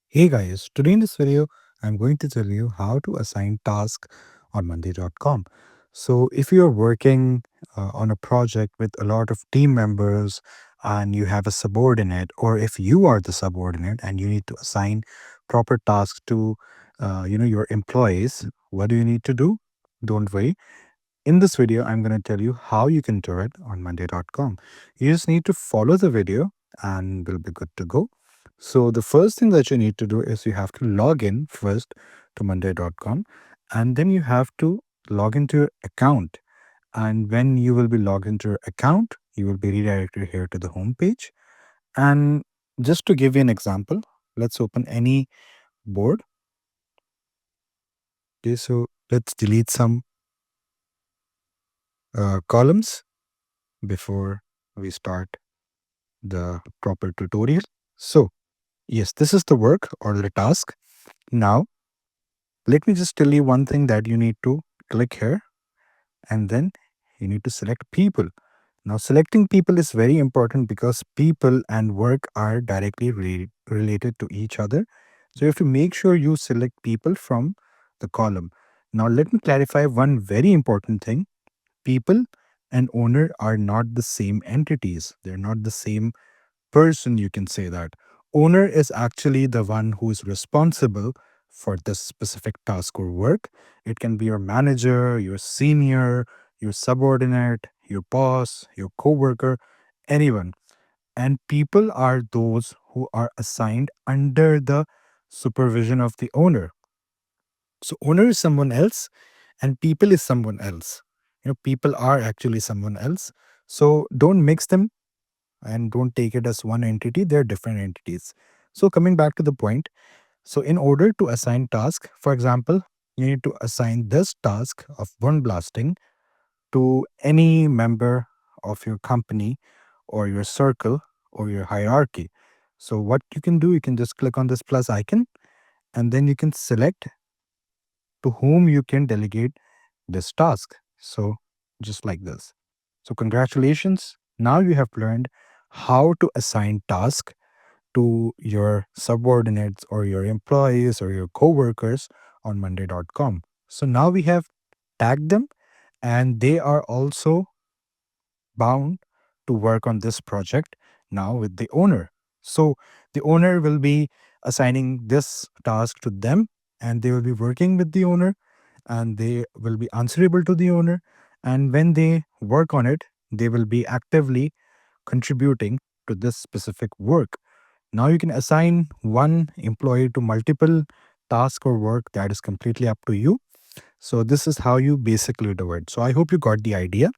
Hey guys, today in this video, I'm going to tell you how to assign tasks on Monday.com. So, if you're working on a project with a lot of team members and you have a subordinate, or if you are the subordinate and you need to assign proper tasks to your employees, what do you need to do? Don't worry. In this video, I'm going to tell you how you can do it on Monday.com. You just need to follow the video and we'll be good to go. So the first thing that you need to do is you have to log in first to Monday.com, and then you have to log into your account. And when you will be logged into your account, you will be redirected here to the home page. And just to give you an example, let's open any board. Okay, so let's delete some columns before we start the proper tutorial. So yes, this is the work or the task. Now, let me just tell you one thing that you need to click here, and then you need to select people. Now, selecting people is very important because people and work are directly related to each other. So you have to make sure you select people from the column. Now, let me clarify one very important thing. People and owner are not the same entities. They're not the same person, you can say that. Owner is actually the one who is responsible for this specific task or work. It can be your manager, your senior, your subordinate, your boss, your coworker, anyone. And people are those who are assigned under the supervision of the owner. So owner is someone else and people is someone else. People are actually someone else. So don't mix them and don't take it as one entity. They're different entities. So coming back to the point, so in order to assign task, for example, you need to assign this task of burn blasting to any member of your company or your circle or your hierarchy. So what you can do, you can just click on this plus icon and then you can select to whom you can delegate this task. So just like this. So congratulations. Now you have learned how to assign tasks to your subordinates or your employees or your coworkers on Monday.com. So now we have tagged them and they are also bound to work on this project now with the owner. So the owner will be assigning this task to them and they will be working with the owner and they will be answerable to the owner. And when they work on it, they will be actively contributing to this specific work. Now you can assign one employee to multiple tasks or work that is completely up to you. So this is how you basically do it. So I hope you got the idea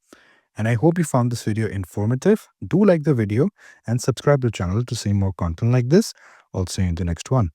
and I hope you found this video informative. Do like the video and subscribe to the channel to see more content like this. I'll see you in the next one.